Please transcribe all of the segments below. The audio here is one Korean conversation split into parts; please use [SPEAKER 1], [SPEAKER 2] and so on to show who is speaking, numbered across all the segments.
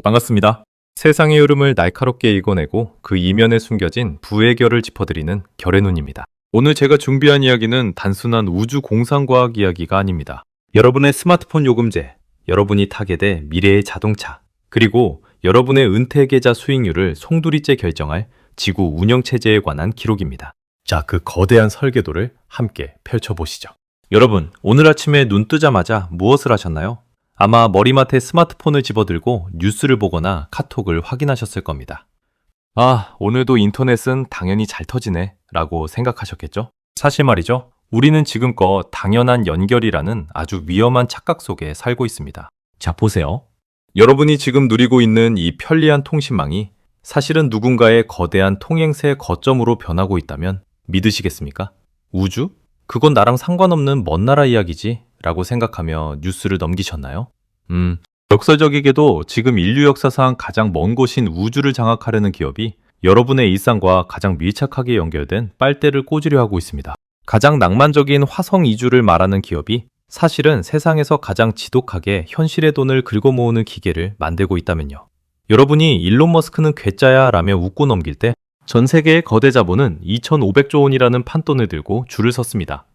[SPEAKER 1] 반갑습니다. 세상의 흐름을 날카롭게 읽어내고 그 이면에 숨겨진 부의 결을 짚어드리는 결의 눈입니다. 오늘 제가 준비한 이야기는 단순한 우주 공상과학 이야기가 아닙니다. 여러분의 스마트폰 요금제, 여러분이 타게 될 미래의 자동차, 그리고 여러분의 은퇴 계좌 수익률을 송두리째 결정할 지구 운영체제에 관한 기록입니다. 자, 그 거대한 설계도를 함께 펼쳐보시죠. 여러분, 오늘 아침에 눈 뜨자마자 무엇을 하셨나요? 아마 머리맡에 스마트폰을 집어들고 뉴스를 보거나 카톡을 확인하셨을 겁니다. 아, 오늘도 인터넷은 당연히 잘 터지네 라고 생각하셨겠죠? 사실 말이죠. 우리는 지금껏 당연한 연결이라는 아주 위험한 착각 속에 살고 있습니다. 자, 보세요. 여러분이 지금 누리고 있는 이 편리한 통신망이 사실은 누군가의 거대한 통행세 거점으로 변하고 있다면 믿으시겠습니까? 우주? 그건 나랑 상관없는 먼 나라 이야기지 라고 생각하며 뉴스를 넘기셨나요? 역설적이게도 지금 인류 역사상 가장 먼 곳인 우주를 장악하려는 기업이 여러분의 일상과 가장 밀착하게 연결된 빨대를 꽂으려 하고 있습니다. 가장 낭만적인 화성 이주를 말하는 기업이 사실은 세상에서 가장 지독하게 현실의 돈을 긁어모으는 기계를 만들고 있다면요. 여러분이 일론 머스크는 괴짜야 라며 웃고 넘길 때 전 세계의 거대 자본은 2,500조 원이라는 판돈을 들고 줄을 섰습니다.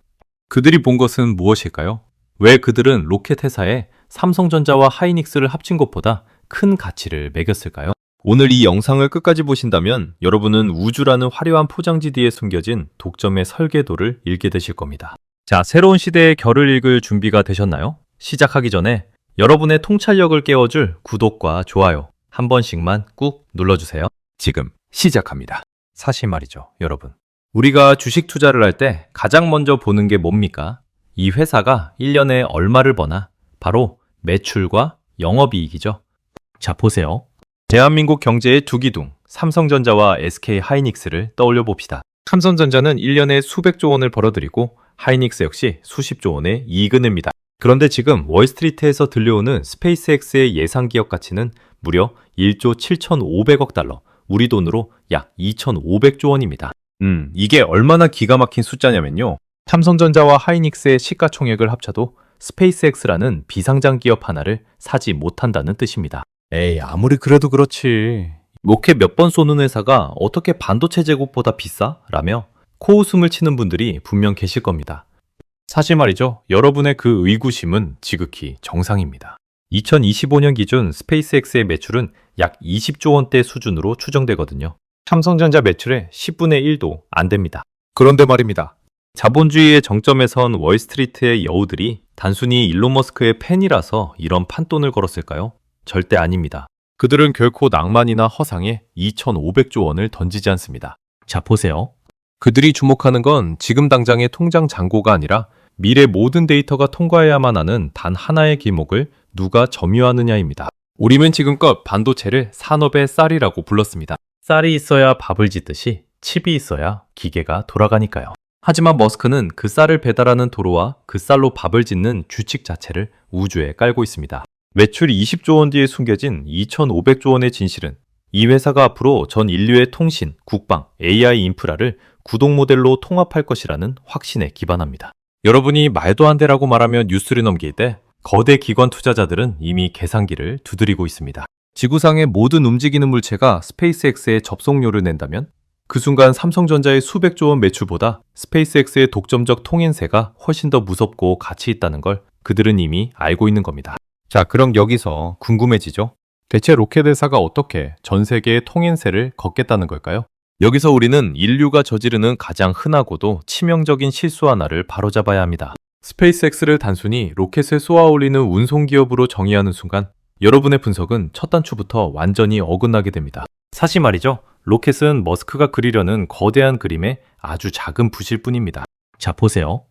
[SPEAKER 1] 그들이 본 것은 무엇일까요? 왜 그들은 로켓 회사에 삼성전자와 하이닉스를 합친 것보다 큰 가치를 매겼을까요? 오늘 이 영상을 끝까지 보신다면 여러분은 우주라는 화려한 포장지 뒤에 숨겨진 독점의 설계도를 읽게 되실 겁니다. 자, 새로운 시대의 결을 읽을 준비가 되셨나요? 시작하기 전에 여러분의 통찰력을 깨워줄 구독과 좋아요 한 번씩만 꾹 눌러주세요. 지금 시작합니다. 사실 말이죠, 여러분. 우리가 주식 투자를 할 때 가장 먼저 보는 게 뭡니까? 이 회사가 1년에 얼마를 버나? 바로 매출과 영업이익이죠. 자, 보세요. 대한민국 경제의 두 기둥, 삼성전자와 SK하이닉스를 떠올려 봅시다. 삼성전자는 1년에 수백조 원을 벌어들이고 하이닉스 역시 수십조 원의 이익을 냅니다. 그런데 지금 월스트리트에서 들려오는 스페이스X의 예상 기업 가치는 무려 1조 7,500억 달러, 우리 돈으로 약 2,500조 원입니다. 이게 얼마나 기가 막힌 숫자냐면요. 삼성전자와 하이닉스의 시가총액을 합쳐도 스페이스X라는 비상장 기업 하나를 사지 못한다는 뜻입니다. 에이, 아무리 그래도 그렇지. 로켓 몇 번 쏘는 회사가 어떻게 반도체 제국보다 비싸? 라며 코웃음을 치는 분들이 분명 계실 겁니다. 사실 말이죠. 여러분의 그 의구심은 지극히 정상입니다. 2025년 기준 스페이스X의 매출은 약 20조 원대 수준으로 추정되거든요. 삼성전자 매출의 10분의 1도 안 됩니다. 그런데 말입니다. 자본주의의 정점에 선 월스트리트의 여우들이 단순히 일론 머스크의 팬이라서 이런 판돈을 걸었을까요? 절대 아닙니다. 그들은 결코 낭만이나 허상에 2,500조 원을 던지지 않습니다. 자, 보세요. 그들이 주목하는 건 지금 당장의 통장 잔고가 아니라 미래 모든 데이터가 통과해야만 하는 단 하나의 길목을 누가 점유하느냐입니다. 우리는 지금껏 반도체를 산업의 쌀이라고 불렀습니다. 쌀이 있어야 밥을 짓듯이 칩이 있어야 기계가 돌아가니까요. 하지만 머스크는 그 쌀을 배달하는 도로와 그 쌀로 밥을 짓는 규칙 자체를 우주에 깔고 있습니다. 매출 20조 원 뒤에 숨겨진 2,500조 원의 진실은 이 회사가 앞으로 전 인류의 통신, 국방, AI 인프라를 구동 모델로 통합할 것이라는 확신에 기반합니다. 여러분이 말도 안 되라고 말하며 뉴스를 넘길 때 거대 기관 투자자들은 이미 계산기를 두드리고 있습니다. 지구상의 모든 움직이는 물체가 스페이스X에 접속료를 낸다면 그 순간 삼성전자의 수백조 원 매출보다 스페이스X의 독점적 통행세가 훨씬 더 무섭고 가치 있다는 걸 그들은 이미 알고 있는 겁니다. 자, 그럼 여기서 궁금해지죠? 대체 로켓 회사가 어떻게 전 세계의 통행세를 걷겠다는 걸까요? 여기서 우리는 인류가 저지르는 가장 흔하고도 치명적인 실수 하나를 바로잡아야 합니다. 스페이스X를 단순히 로켓을 쏘아 올리는 운송기업으로 정의하는 순간 여러분의 분석은 첫 단추부터 완전히 어긋나게 됩니다. 사실 말이죠. 로켓은 머스크가 그리려는 거대한 그림의 아주 작은 붓일 뿐입니다. 자, 보세요.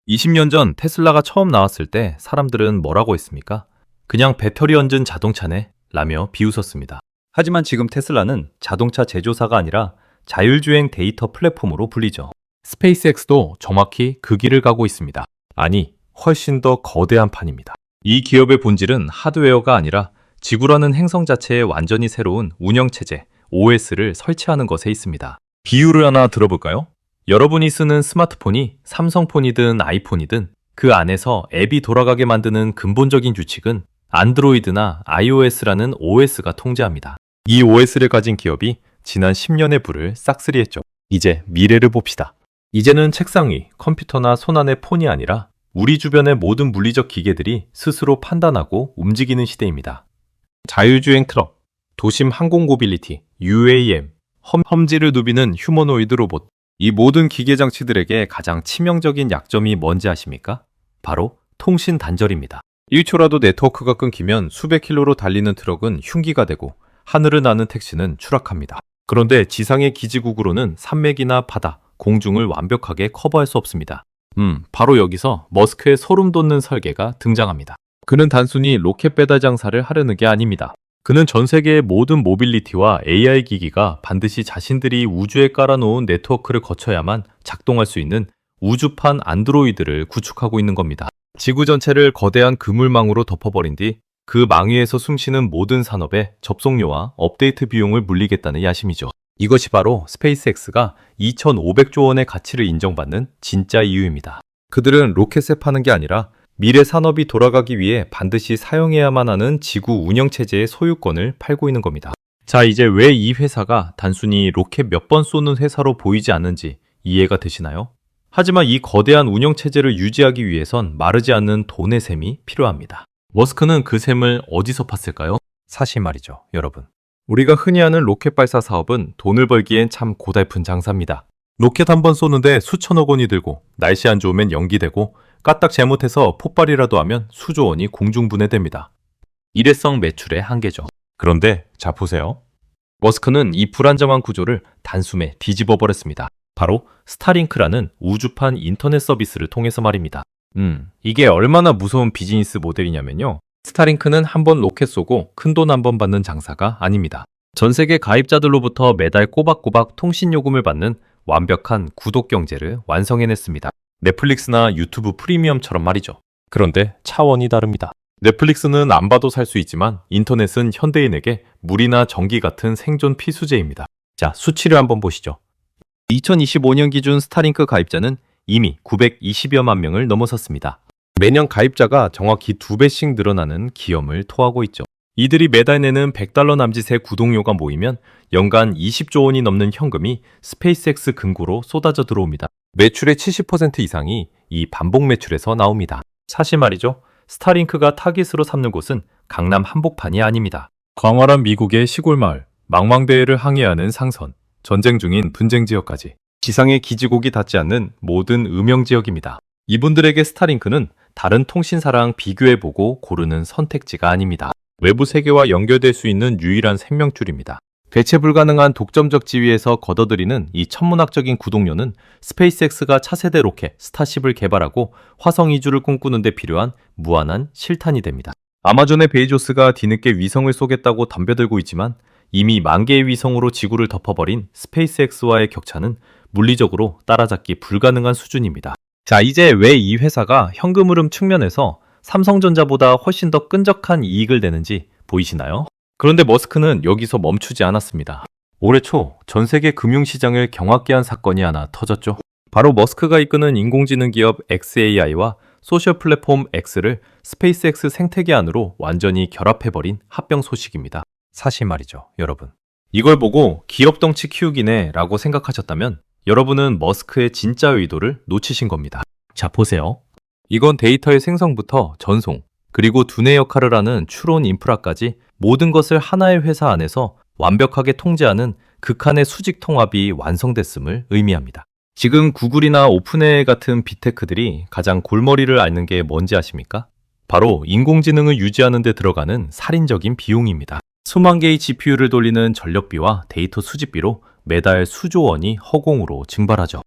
[SPEAKER 1] 20년 전 테슬라가 처음 나왔을 때 사람들은 뭐라고 했습니까? 그냥 배터리 얹은 자동차네 라며 비웃었습니다. 하지만 지금 테슬라는 자동차 제조사가 아니라 자율주행 데이터 플랫폼으로 불리죠. 스페이스X도 정확히 그 길을 가고 있습니다. 아니, 훨씬 더 거대한 판입니다. 이 기업의 본질은 하드웨어가 아니라 지구라는 행성 자체의 완전히 새로운 운영체제, OS를 설치하는 것에 있습니다. 비유를 하나 들어볼까요? 여러분이 쓰는 스마트폰이 삼성폰이든 아이폰이든 그 안에서 앱이 돌아가게 만드는 근본적인 규칙은 안드로이드나 iOS라는 OS가 통제합니다. 이 OS를 가진 기업이 지난 10년의 부를 싹쓸이했죠. 이제 미래를 봅시다. 이제는 책상 위, 컴퓨터나 손안의 폰이 아니라 우리 주변의 모든 물리적 기계들이 스스로 판단하고 움직이는 시대입니다. 자율주행 트럭, 도심 항공 모빌리티, UAM, 험지를 누비는 휴머노이드 로봇. 이 모든 기계 장치들에게 가장 치명적인 약점이 뭔지 아십니까? 바로 통신 단절입니다. 1초라도 네트워크가 끊기면 수백 킬로로 달리는 트럭은 흉기가 되고 하늘을 나는 택시는 추락합니다. 그런데 지상의 기지국으로는 산맥이나 바다, 공중을 완벽하게 커버할 수 없습니다. 바로 여기서 머스크의 소름 돋는 설계가 등장합니다. 그는 단순히 로켓 배달 장사를 하려는 게 아닙니다. 그는 전 세계의 모든 모빌리티와 AI 기기가 반드시 자신들이 우주에 깔아놓은 네트워크를 거쳐야만 작동할 수 있는 우주판 안드로이드를 구축하고 있는 겁니다. 지구 전체를 거대한 그물망으로 덮어버린 뒤 그 망 위에서 숨쉬는 모든 산업에 접속료와 업데이트 비용을 물리겠다는 야심이죠. 이것이 바로 스페이스X가 2,500조 원의 가치를 인정받는 진짜 이유입니다. 그들은 로켓을 파는 게 아니라 미래 산업이 돌아가기 위해 반드시 사용해야만 하는 지구 운영체제의 소유권을 팔고 있는 겁니다. 자, 이제 왜 이 회사가 단순히 로켓 몇 번 쏘는 회사로 보이지 않는지 이해가 되시나요? 하지만 이 거대한 운영체제를 유지하기 위해선 마르지 않는 돈의 셈이 필요합니다. 머스크는 그 셈을 어디서 팠을까요? 사실 말이죠, 여러분. 우리가 흔히 하는 로켓 발사 사업은 돈을 벌기엔 참 고달픈 장사입니다. 로켓 한 번 쏘는데 수천억 원이 들고 날씨 안 좋으면 연기되고 까딱 잘못해서 폭발이라도 하면 수조 원이 공중분해됩니다. 일회성 매출의 한계죠. 그런데 자 보세요. 머스크는 이 불안정한 구조를 단숨에 뒤집어 버렸습니다. 바로 스타링크라는 우주판 인터넷 서비스를 통해서 말입니다. 이게 얼마나 무서운 비즈니스 모델이냐면요. 스타링크는 한 번 로켓 쏘고 큰돈 한 번 받는 장사가 아닙니다. 전 세계 가입자들로부터 매달 꼬박꼬박 통신 요금을 받는 완벽한 구독 경제를 완성해냈습니다. 넷플릭스나 유튜브 프리미엄처럼 말이죠. 그런데 차원이 다릅니다. 넷플릭스는 안 봐도 살 수 있지만 인터넷은 현대인에게 물이나 전기 같은 생존 필수제입니다. 자, 수치를 한번 보시죠. 2025년 기준 스타링크 가입자는 이미 920여만 명을 넘어섰습니다. 매년 가입자가 정확히 2배씩 늘어나는 기염을 토하고 있죠. 이들이 매달 내는 $100 남짓의 구독료가 모이면 연간 20조 원이 넘는 현금이 스페이스X 금고로 쏟아져 들어옵니다. 매출의 70% 이상이 이 반복 매출에서 나옵니다. 사실 말이죠. 스타링크가 타깃으로 삼는 곳은 강남 한복판이 아닙니다. 광활한 미국의 시골 마을, 망망대해를 항해하는 상선, 전쟁 중인 분쟁 지역까지 지상의 기지국이 닿지 않는 모든 음영 지역입니다. 이분들에게 스타링크는 다른 통신사랑 비교해보고 고르는 선택지가 아닙니다. 외부 세계와 연결될 수 있는 유일한 생명줄입니다. 대체 불가능한 독점적 지위에서 걷어들이는 이 천문학적인 구독료는 스페이스X가 차세대 로켓 스타쉽을 개발하고 화성 이주를 꿈꾸는 데 필요한 무한한 실탄이 됩니다. 아마존의 베이조스가 뒤늦게 위성을 쏘겠다고 덤벼들고 있지만 이미 만 개의 위성으로 지구를 덮어버린 스페이스X와의 격차는 물리적으로 따라잡기 불가능한 수준입니다. 자, 이제 왜 이 회사가 현금 흐름 측면에서 삼성전자보다 훨씬 더 끈적한 이익을 내는지 보이시나요? 그런데 머스크는 여기서 멈추지 않았습니다. 올해 초 전 세계 금융시장을 경악게 한 사건이 하나 터졌죠. 바로 머스크가 이끄는 인공지능 기업 xAI와 소셜 플랫폼 X를 스페이스X 생태계 안으로 완전히 결합해버린 합병 소식입니다. 사실 말이죠, 여러분. 이걸 보고 기업 덩치 키우기네 라고 생각하셨다면 여러분은 머스크의 진짜 의도를 놓치신 겁니다. 자, 보세요. 이건 데이터의 생성부터 전송, 그리고 두뇌 역할을 하는 추론 인프라까지 모든 것을 하나의 회사 안에서 완벽하게 통제하는 극한의 수직 통합이 완성됐음을 의미합니다. 지금 구글이나 오픈AI 같은 빅테크들이 가장 골머리를 앓는 게 뭔지 아십니까? 바로 인공지능을 유지하는 데 들어가는 살인적인 비용입니다. 수만 개의 GPU를 돌리는 전력비와 데이터 수집비로 매달 수조 원이 허공으로 증발하죠.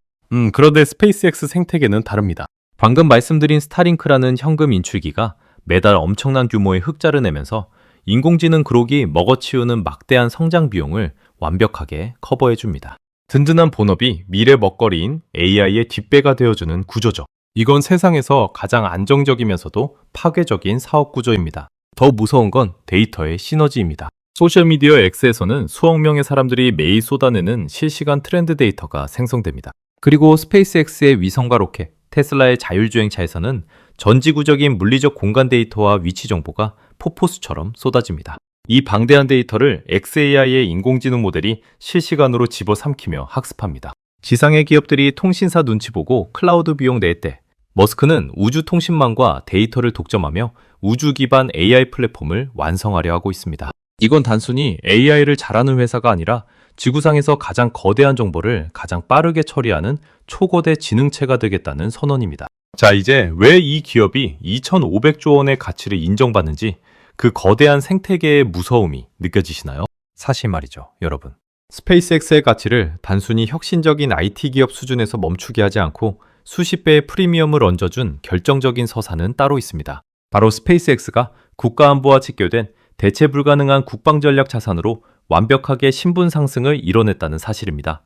[SPEAKER 1] 그런데 스페이스X 생태계는 다릅니다. 방금 말씀드린 스타링크라는 현금 인출기가 매달 엄청난 규모의 흑자를 내면서 인공지능 그룹이 먹어치우는 막대한 성장 비용을 완벽하게 커버해줍니다. 든든한 본업이 미래 먹거리인 AI의 뒷배가 되어주는 구조죠. 이건 세상에서 가장 안정적이면서도 파괴적인 사업 구조입니다. 더 무서운 건 데이터의 시너지입니다. 소셜미디어 X에서는 수억 명의 사람들이 매일 쏟아내는 실시간 트렌드 데이터가 생성됩니다. 그리고 스페이스X의 위성과 로켓, 테슬라의 자율주행차에서는 전지구적인 물리적 공간 데이터와 위치 정보가 폭포수처럼 쏟아집니다. 이 방대한 데이터를 xAI의 인공지능 모델이 실시간으로 집어삼키며 학습합니다. 지상의 기업들이 통신사 눈치 보고 클라우드 비용 낼 때 머스크는 우주 통신망과 데이터를 독점하며 우주 기반 AI 플랫폼을 완성하려 하고 있습니다. 이건 단순히 AI를 잘하는 회사가 아니라 지구상에서 가장 거대한 정보를 가장 빠르게 처리하는 초거대 지능체가 되겠다는 선언입니다. 자, 이제 왜 이 기업이 2,500조 원의 가치를 인정받는지 그 거대한 생태계의 무서움이 느껴지시나요? 사실 말이죠, 여러분. 스페이스X의 가치를 단순히 혁신적인 IT 기업 수준에서 멈추게 하지 않고 수십 배의 프리미엄을 얹어준 결정적인 서사는 따로 있습니다. 바로 스페이스X가 국가안보와 직결된 대체 불가능한 국방전략 자산으로 완벽하게 신분 상승을 이뤄냈다는 사실입니다.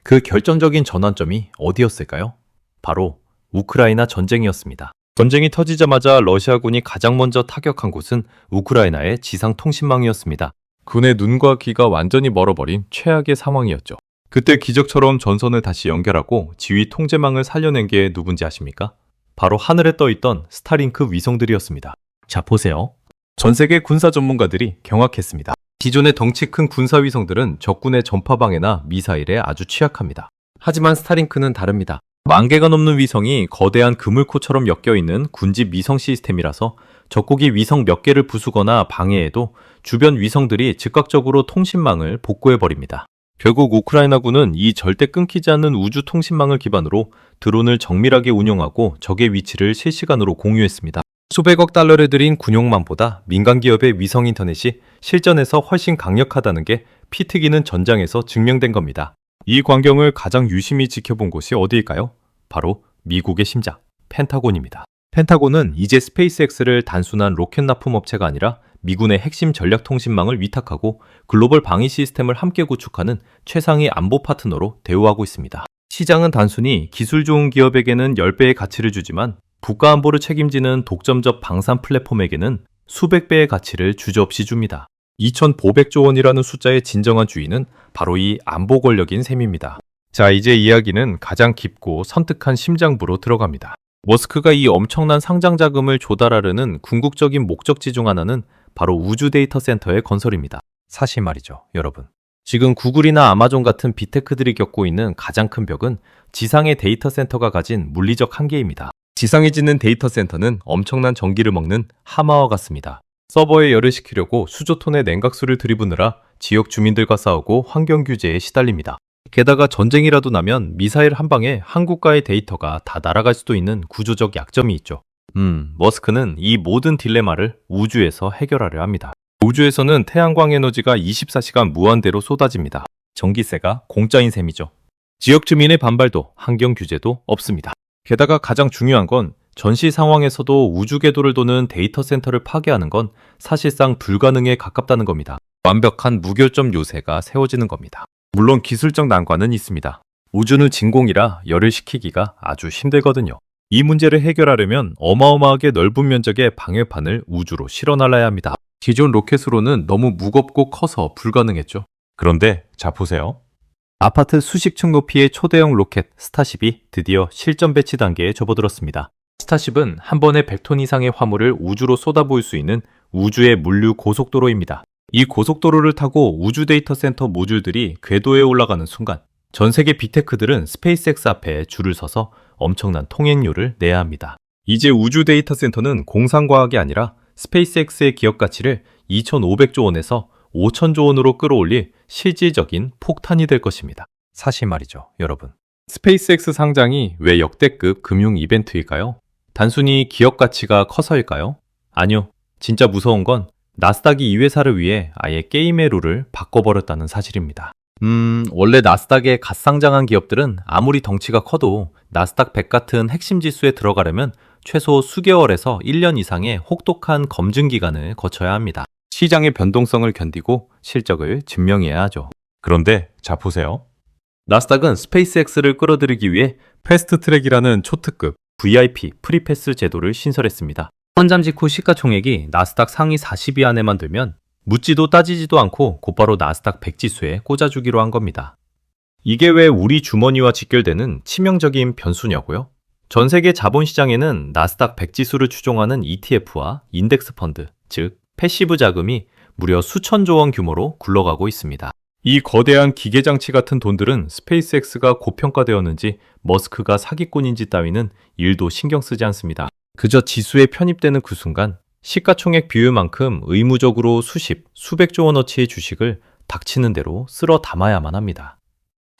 [SPEAKER 1] 그 결정적인 전환점이 어디였을까요? 바로 우크라이나 전쟁이었습니다. 전쟁이 터지자마자 러시아군이 가장 먼저 타격한 곳은 우크라이나의 지상 통신망이었습니다. 군의 눈과 귀가 완전히 멀어버린 최악의 상황이었죠. 그때 기적처럼 전선을 다시 연결하고 지휘 통제망을 살려낸 게 누군지 아십니까? 바로 하늘에 떠있던 스타링크 위성들이었습니다. 자, 보세요. 전 세계 군사 전문가들이 경악했습니다. 기존의 덩치 큰 군사 위성들은 적군의 전파방해나 미사일에 아주 취약합니다. 하지만 스타링크는 다릅니다. 10,000개가 넘는 위성이 거대한 그물코처럼 엮여있는 군집 위성 시스템이라서 적국이 위성 몇 개를 부수거나 방해해도 주변 위성들이 즉각적으로 통신망을 복구해버립니다. 결국 우크라이나군은 이 절대 끊기지 않는 우주 통신망을 기반으로 드론을 정밀하게 운용하고 적의 위치를 실시간으로 공유했습니다. 수백억 달러를 들인 군용망보다 민간 기업의 위성 인터넷이 실전에서 훨씬 강력하다는 게 피 튀기는 전장에서 증명된 겁니다. 이 광경을 가장 유심히 지켜본 곳이 어디일까요? 바로 미국의 심장, 펜타곤입니다. 펜타곤은 이제 스페이스X를 단순한 로켓 납품 업체가 아니라 미군의 핵심 전략 통신망을 위탁하고 글로벌 방위 시스템을 함께 구축하는 최상위 안보 파트너로 대우하고 있습니다. 시장은 단순히 기술 좋은 기업에게는 10배의 가치를 주지만 국가안보를 책임지는 독점적 방산 플랫폼에게는 수백 배의 가치를 주저없이 줍니다. 2,500조 원이라는 숫자의 진정한 주인은 바로 이 안보 권력인 셈입니다. 자, 이제 이야기는 가장 깊고 선택한 심장부로 들어갑니다. 머스크가 이 엄청난 상장 자금을 조달하려는 궁극적인 목적지 중 하나는 바로 우주 데이터 센터의 건설입니다. 사실 말이죠, 여러분. 지금 구글이나 아마존 같은 빅테크들이 겪고 있는 가장 큰 벽은 지상의 데이터 센터가 가진 물리적 한계입니다. 지상에 짓는 데이터 센터는 엄청난 전기를 먹는 하마와 같습니다. 서버에 열을 식히려고 수조톤의 냉각수를 들이부느라 지역 주민들과 싸우고 환경 규제에 시달립니다. 게다가 전쟁이라도 나면 미사일 한 방에 한국가의 데이터가 다 날아갈 수도 있는 구조적 약점이 있죠. 머스크는 이 모든 딜레마를 우주에서 해결하려 합니다. 우주에서는 태양광 에너지가 24시간 무한대로 쏟아집니다. 전기세가 공짜인 셈이죠. 지역 주민의 반발도 환경 규제도 없습니다. 게다가 가장 중요한 건 전시 상황에서도 우주 궤도를 도는 데이터 센터를 파괴하는 건 사실상 불가능에 가깝다는 겁니다. 완벽한 무결점 요새가 세워지는 겁니다. 물론 기술적 난관은 있습니다. 우주는 진공이라 열을 식히기가 아주 힘들거든요. 이 문제를 해결하려면 어마어마하게 넓은 면적의 방열판을 우주로 실어 날라야 합니다. 기존 로켓으로는 너무 무겁고 커서 불가능했죠. 그런데 자 보세요. 아파트 수십 층 높이의 초대형 로켓 스타쉽이 드디어 실전 배치 단계에 접어들었습니다. 스타쉽은 한 번에 100톤 이상의 화물을 우주로 쏟아부을 수 있는 우주의 물류 고속도로입니다. 이 고속도로를 타고 우주 데이터 센터 모듈들이 궤도에 올라가는 순간 전 세계 빅테크들은 스페이스X 앞에 줄을 서서 엄청난 통행료를 내야 합니다. 이제 우주 데이터 센터는 공상과학이 아니라 스페이스X의 기업 가치를 2,500조 원에서 5,000조 원으로 끌어올릴 실질적인 폭탄이 될 것입니다. 사실 말이죠, 여러분. 스페이스X 상장이 왜 역대급 금융 이벤트일까요? 단순히 기업 가치가 커서일까요? 아니요. 진짜 무서운 건 나스닥이 이 회사를 위해 아예 게임의 룰을 바꿔버렸다는 사실입니다. 원래 나스닥에 갓상장한 기업들은 아무리 덩치가 커도 나스닥 100 같은 핵심 지수에 들어가려면 최소 수개월에서 1년 이상의 혹독한 검증 기간을 거쳐야 합니다. 시장의 변동성을 견디고 실적을 증명해야 하죠. 그런데 자 보세요. 나스닥은 스페이스X를 끌어들이기 위해 패스트트랙이라는 초특급 VIP 프리패스 제도를 신설했습니다. 헌잠 직후 시가총액이 나스닥 상위 40위 안에만 들면 묻지도 따지지도 않고 곧바로 나스닥 100 지수에 꽂아주기로 한 겁니다. 이게 왜 우리 주머니와 직결되는 치명적인 변수냐고요? 전 세계 자본시장에는 나스닥 100 지수를 추종하는 ETF와 인덱스 펀드, 즉 패시브 자금이 무려 수천조 원 규모로 굴러가고 있습니다. 이 거대한 기계장치 같은 돈들은 스페이스X가 고평가되었는지 머스크가 사기꾼인지 따위는 일도 신경 쓰지 않습니다. 그저 지수에 편입되는 그 순간 시가총액 비율만큼 의무적으로 수십, 수백조 원어치의 주식을 닥치는 대로 쓸어 담아야만 합니다.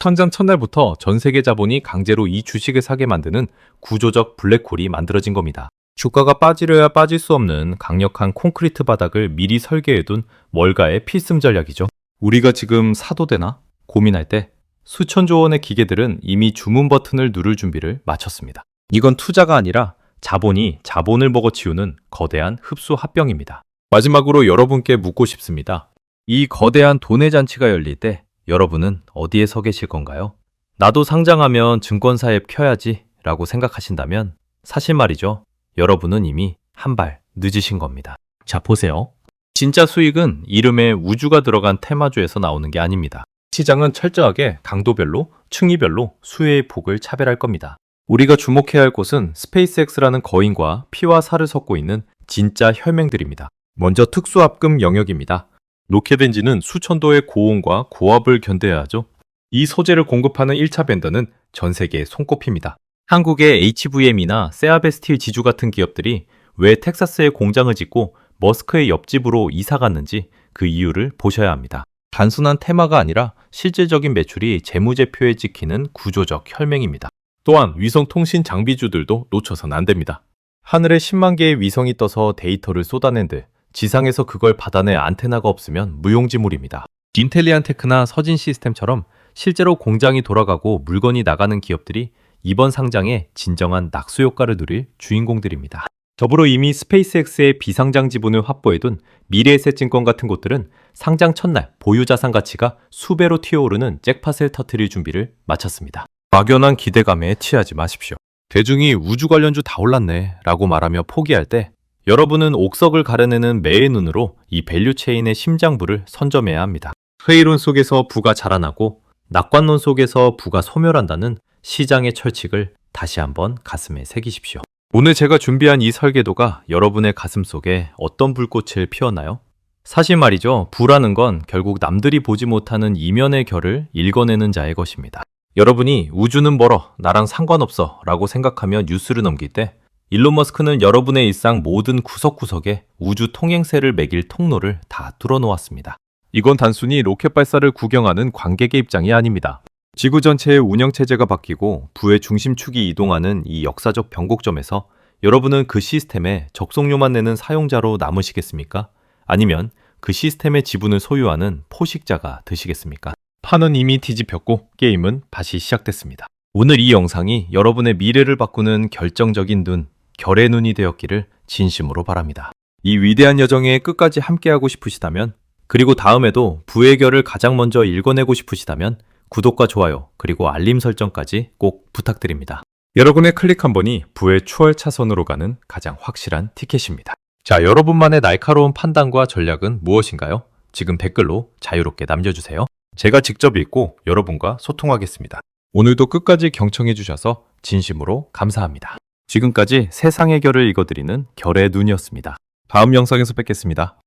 [SPEAKER 1] 천장 첫날부터 전 세계 자본이 강제로 이 주식을 사게 만드는 구조적 블랙홀이 만들어진 겁니다. 주가가 빠지려야 빠질 수 없는 강력한 콘크리트 바닥을 미리 설계해둔 월가의 필승 전략이죠. 우리가 지금 사도 되나? 고민할 때 수천조 원의 기계들은 이미 주문 버튼을 누를 준비를 마쳤습니다. 이건 투자가 아니라 자본이 자본을 먹어치우는 거대한 흡수 합병입니다. 마지막으로 여러분께 묻고 싶습니다. 이 거대한 돈의 잔치가 열릴 때 여러분은 어디에 서 계실 건가요? 나도 상장하면 증권사 앱 켜야지 라고 생각하신다면 사실 말이죠. 여러분은 이미 한 발 늦으신 겁니다. 자, 보세요. 진짜 수익은 이름에 우주가 들어간 테마주에서 나오는 게 아닙니다. 시장은 철저하게 강도별로, 층위별로 수혜의 폭을 차별할 겁니다. 우리가 주목해야 할 곳은 스페이스X라는 거인과 피와 살을 섞고 있는 진짜 혈맹들입니다. 먼저 특수합금 영역입니다. 로켓엔진은 수천도의 고온과 고압을 견뎌야 하죠. 이 소재를 공급하는 1차 벤더는 전 세계에 손꼽힙니다. 한국의 HVM이나 세아베스틸 지주 같은 기업들이 왜 텍사스에 공장을 짓고 머스크의 옆집으로 이사 갔는지 그 이유를 보셔야 합니다. 단순한 테마가 아니라 실질적인 매출이 재무제표에 찍히는 구조적 혈맹입니다. 또한 위성 통신 장비주들도 놓쳐선 안 됩니다. 하늘에 10만 개의 위성이 떠서 데이터를 쏟아낸 듯 지상에서 그걸 받아낼 안테나가 없으면 무용지물입니다. 인텔리안테크나 서진 시스템처럼 실제로 공장이 돌아가고 물건이 나가는 기업들이 이번 상장에 진정한 낙수 효과를 누릴 주인공들입니다. 더불어 이미 스페이스X의 비상장 지분을 확보해둔 미래에셋증권 같은 곳들은 상장 첫날 보유자산 가치가 수배로 튀어오르는 잭팟을 터뜨릴 준비를 마쳤습니다. 막연한 기대감에 취하지 마십시오. 대중이 우주 관련주 다 올랐네 라고 말하며 포기할 때 여러분은 옥석을 가려내는 매의 눈으로 이 밸류체인의 심장부를 선점해야 합니다. 회의론 속에서 부가 자라나고 낙관론 속에서 부가 소멸한다는 시장의 철칙을 다시 한번 가슴에 새기십시오. 오늘 제가 준비한 이 설계도가 여러분의 가슴 속에 어떤 불꽃을 피웠나요? 사실 말이죠. 부라는 건 결국 남들이 보지 못하는 이면의 결을 읽어내는 자의 것입니다. 여러분이 우주는 멀어, 나랑 상관없어 라고 생각하며 뉴스를 넘길 때 일론 머스크는 여러분의 일상 모든 구석구석에 우주 통행세를 매길 통로를 다 뚫어놓았습니다. 이건 단순히 로켓 발사를 구경하는 관객의 입장이 아닙니다. 지구 전체의 운영체제가 바뀌고 부의 중심축이 이동하는 이 역사적 변곡점에서 여러분은 그 시스템에 적속료만 내는 사용자로 남으시겠습니까? 아니면 그 시스템의 지분을 소유하는 포식자가 되시겠습니까? 판은 이미 뒤집혔고 게임은 다시 시작됐습니다. 오늘 이 영상이 여러분의 미래를 바꾸는 결정적인 눈, 결의 눈이 되었기를 진심으로 바랍니다. 이 위대한 여정에 끝까지 함께하고 싶으시다면, 그리고 다음에도 부의 결을 가장 먼저 읽어내고 싶으시다면 구독과 좋아요 그리고 알림 설정까지 꼭 부탁드립니다. 여러분의 클릭 한 번이 부의 추월 차선으로 가는 가장 확실한 티켓입니다. 자, 여러분만의 날카로운 판단과 전략은 무엇인가요? 지금 댓글로 자유롭게 남겨주세요. 제가 직접 읽고 여러분과 소통하겠습니다. 오늘도 끝까지 경청해 주셔서 진심으로 감사합니다. 지금까지 세상의 결을 읽어드리는 결의 눈이었습니다. 다음 영상에서 뵙겠습니다.